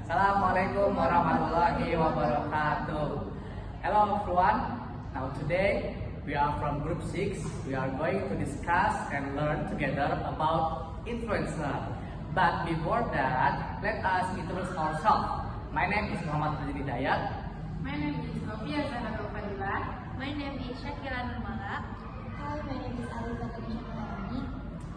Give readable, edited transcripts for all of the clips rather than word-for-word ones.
Assalamualaikum warahmatullahi wabarakatuh. Hello everyone. Now today we are from group 6. We are going to discuss and learn together about influencer. But before that, let us introduce ourselves. My name is Muhammad Fadli Dayat. My name is Novia Zahra Fadila. My name is Shakira Nurmala. Hi, my name is Alisa Kanishamani.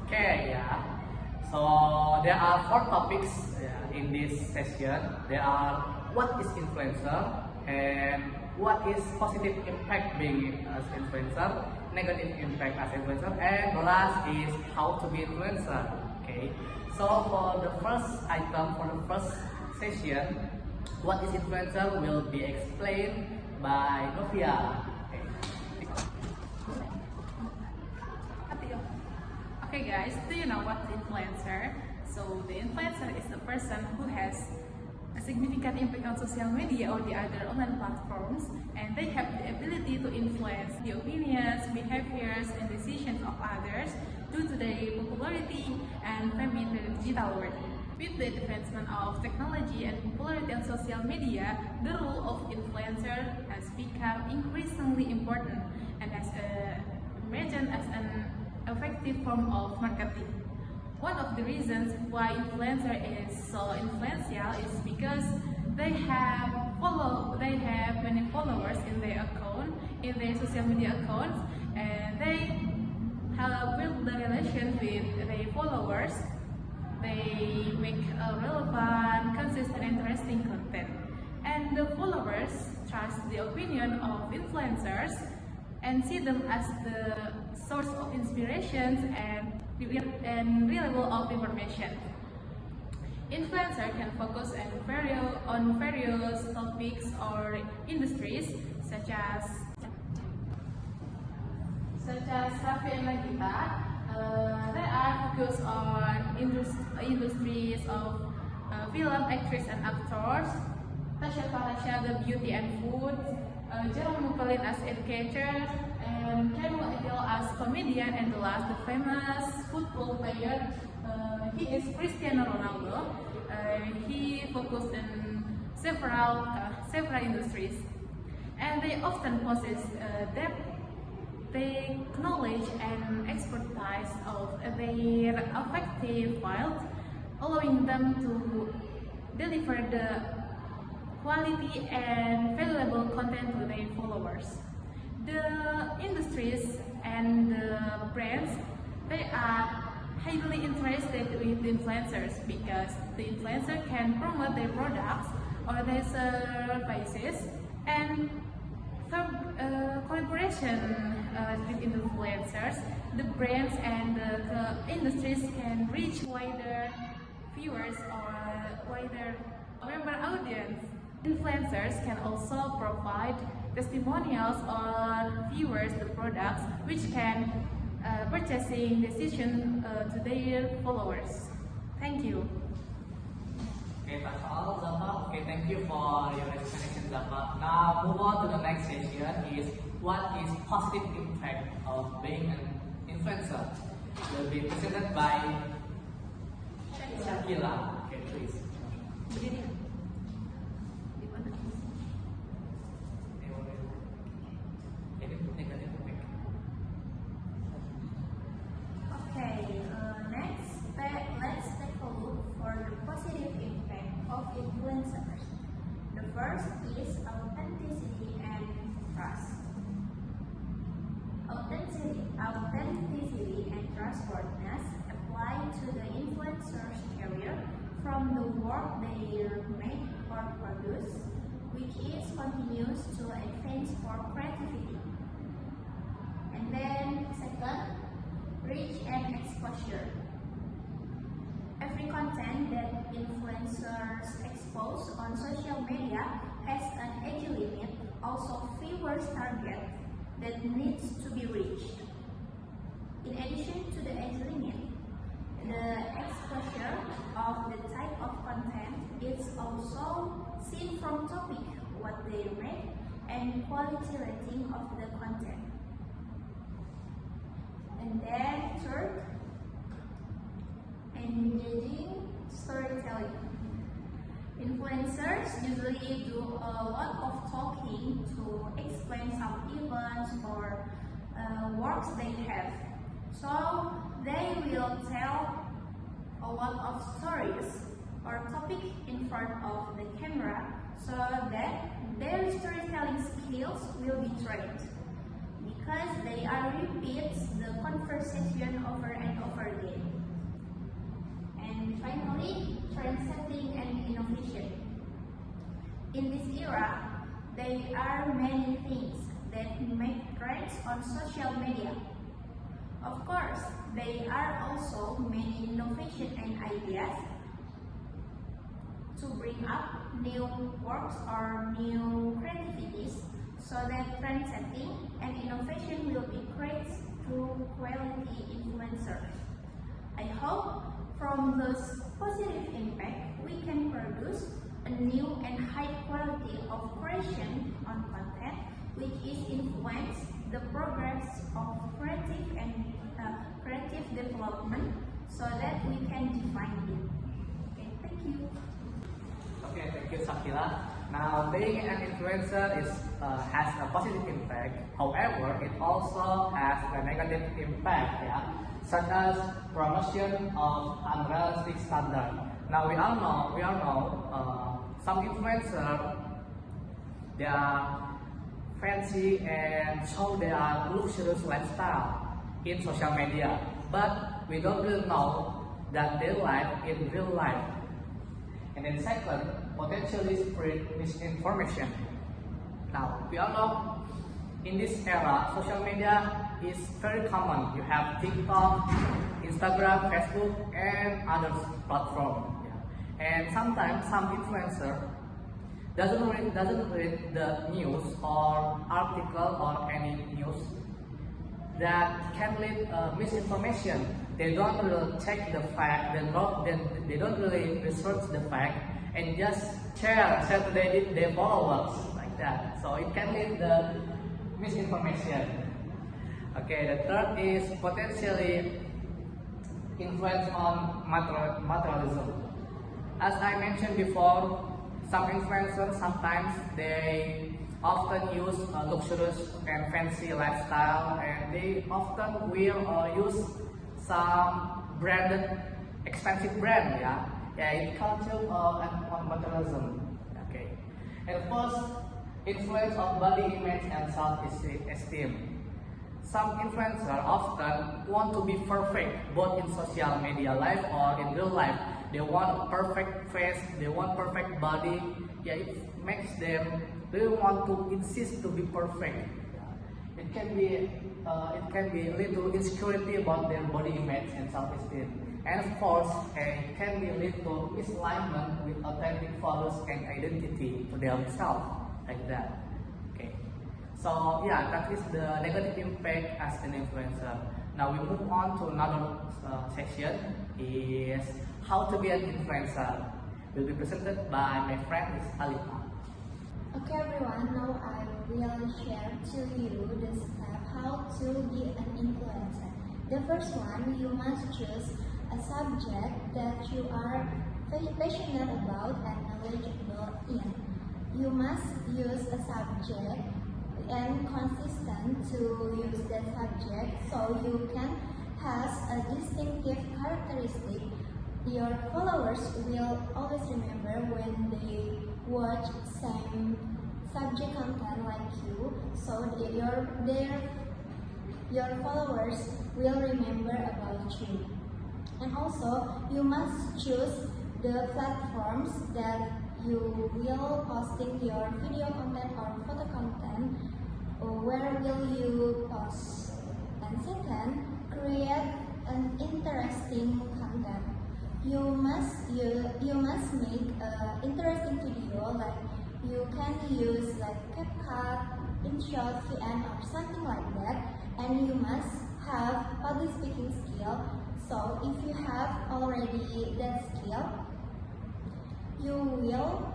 Okay, yeah. So there are 4 topics in this session. There are what is influencer and what is positive impact being as influencer, negative impact as influencer, and the last is how to be influencer. Okay. So for the first item, for the first session, what is influencer will be explained by Novia. Okay guys, do you know what's influencer? So the influencer is the person who has a significant impact on social media or the other online platforms, and they have the ability to influence the opinions, behaviors, and decisions of others due to their popularity and fame in the digital world. With the advancement of technology and popularity on social media, the role of influencer has become increasingly important and has emerged as an effective form of marketing. One of the reasons why influencer is so influential is because they have many followers in their account, in their social media accounts, and they have built the relation with their followers. They make relevant, consistent, interesting content, and the followers trust the opinion of influencers and see them as the source of inspirations and reliable of information. Influencer can focus on various topics or industries such as Raffi and Nagita. They are focused on industries of film, actress and actors, Tasha Farasha, the beauty and food, Jerome Mupelin as educator, and Khairul Adil as comedian, and the last, the famous football player. He is Cristiano Ronaldo. He focused in several industries, and they often possess depth, their knowledge and expertise of their effective field, allowing them to deliver the quality and valuable content to their followers. The industries and the brands, they are highly interested with influencers because the influencer can promote their products or their services, and through collaboration with influencers, the brands and the industries can reach wider viewers or wider member audience. Influencers can also provide testimonials or viewers the products which can purchasing decision to their followers. Thank you. Okay, that's all, Zapa. Okay, thank you for your explanation, Zapa. Now, move on to the next session is what is positive impact of being an influencer. Will be presented by Shakila. Okay, please. Let's take a look for the positive impact of influencers. The first is authenticity and trust. Authenticity and trustworthiness apply to the influencer's career from the work they make or produce, which is continuous to advance for creativity. And then second, reach and exposure. Every content that influencers expose on social media has an age limit, also viewers target that needs to be reached. In addition to the age limit, the exposure of the type of content is also seen from topic, what they make, and quality rating of the content. And then third, engaging storytelling. Influencers usually do a lot of talking to explain some events or works they have. So they will tell a lot of stories or topic in front of the camera so that their storytelling skills will be trained because they are repeats the conversation over and over again. And finally, trend setting and innovation. In this era, there are many things that make trends on social media. Of course, there are also many innovation and ideas to bring up new works or new creativities so that trend setting and innovation will be created through quality influencers. I hope from this positive impact we can produce a new and high quality of creation on content which is influence the progress of creative and creative development so that we can define it. Okay, thank you. Okay, thank you, Shakila. Now, being an influencer has a positive impact. However, it also has a negative impact, such as promotion of unrealistic standard. Now, we all know some influencers, they are fancy and show their luxurious lifestyle in social media, but we don't really know that their life in real life. And then second, potentially spread misinformation. Now, we all know in this era, social media is very common. You have TikTok, Instagram, Facebook, and other platforms. And sometimes some influencer doesn't read the news or article or any news that can lead misinformation. They don't really check the fact, they don't really research the fact and just share to their followers like that. So it can lead the misinformation. Okay, the third is potentially influence on materialism. As I mentioned before, some influencers sometimes they often use a luxurious and fancy lifestyle, and they often will use some branded, expensive brand, it culture on materialism. Okay, and first, influence of body image and self-esteem. Some influencers often want to be perfect, both in social media life or in real life. They want a perfect face, they want perfect body. It makes them really want to insist to be perfect. It can be a little insecurity about their body image and self-esteem. And of course, it can be lead to misalignment with authentic values and identity to themselves, like that. Okay. So that is the negative impact as an influencer. Now we move on to another section, is how to be an influencer. Will be presented by my friend Ms. Alifa. Okay everyone, now I will share to you the step how to be an influencer. The first one, you must choose a subject that you are passionate about and knowledgeable in. You must use a subject and consistent to use that subject so you can have a distinctive characteristic. Your followers will always remember when they watch same subject content like you, so your followers will remember about you. And also, you must choose the platforms that you will posting your video content or photo content, or where will you post. And second, create an interesting content. You must make an interesting video, like you can use like CapCut, InShot, VN or something like that, and you must have public speaking skill. So if you have already that skill, you will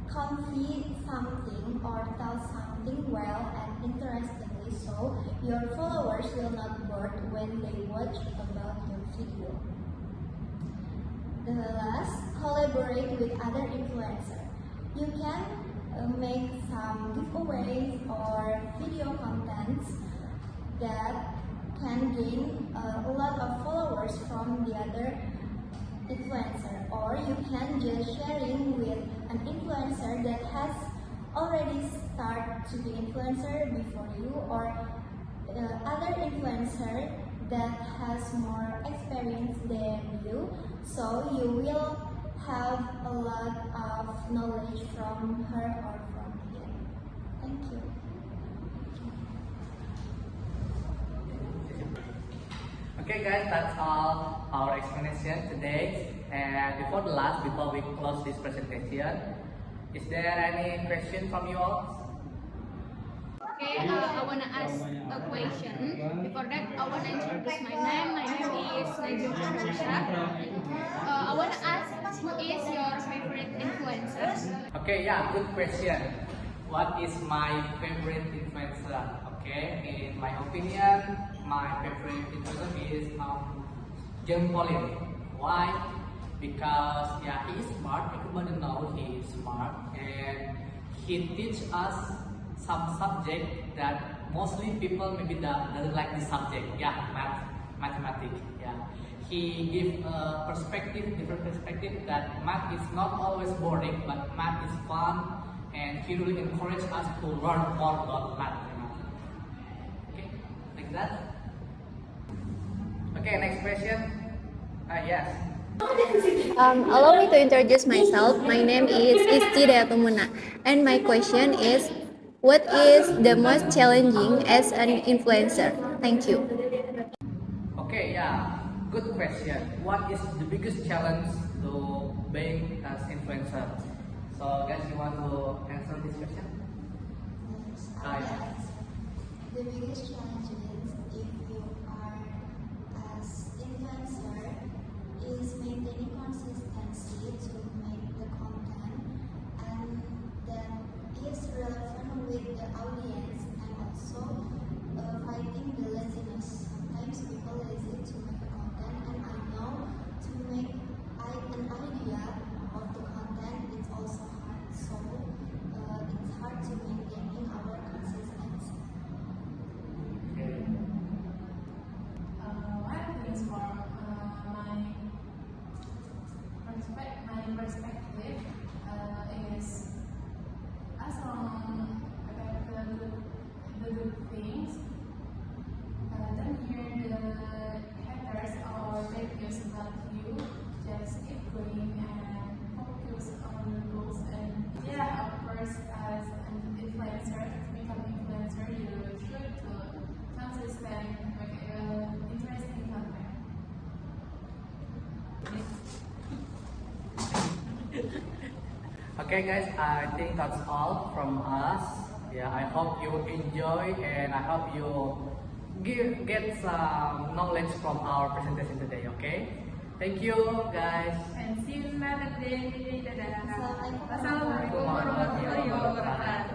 convey something or tell something well and interestingly, so your followers will not bored when they watch about your video. the last, collaborate with other influencers. You can make some giveaways or video contents that can gain a lot of followers from the other influencer, or you can just sharing with an influencer that has already started to be influencer before you, or other influencer that has more experience than you, so you will have a lot of knowledge from her or from him. Thank you. Okay guys, that's all our explanation today. And before we close this presentation, is there any question from you all? Okay, I want to ask a question. Before that, I want to introduce my name. My name is Najwa Farisha. I want to ask, who is your favorite influencer? Okay, yeah, good question. What is my favorite influencer? Okay, in my opinion, my favorite influencer is Jung Pauline. Why? Because yeah, he is smart. Everybody knows he is smart, and he teach us some subject that mostly people maybe doesn't like this subject. Yeah, mathematics. Yeah, he give a different perspective that math is not always boring, but math is fun, and he really encourage us to learn more about math. Okay, like that. Okay, next question. Yes. Allow me to introduce myself. My name is Isti Dayatumuna, and my question is, what is the most challenging as an influencer? Thank you. Okay, yeah, good question. What is the biggest challenge to being as influencer? So, guys, you want to answer this question? Yeah. The biggest challenge is if you are as influencer is maintaining consistency to make the content and that is relevant with the audience, and also fighting the laziness. Sometimes people lazy to make the content, and I know to make an idea of the content it's also hard. So it's hard to maintaining our consistency. I think it's more my perspective is as long about the good things, don't hear the haters or fake news about you. Just keep going and focus on the goals. And yeah, of course, as an influencer, to become influencer, you should consistent make interesting content. Okay, guys, I think that's all from us. Yeah, I hope you enjoy, and I hope you get some knowledge from our presentation today. Okay, thank you, guys. And see you another day. Dadah. Assalamualaikum Wassalamualaikum warahmatullahi wabarakatuh.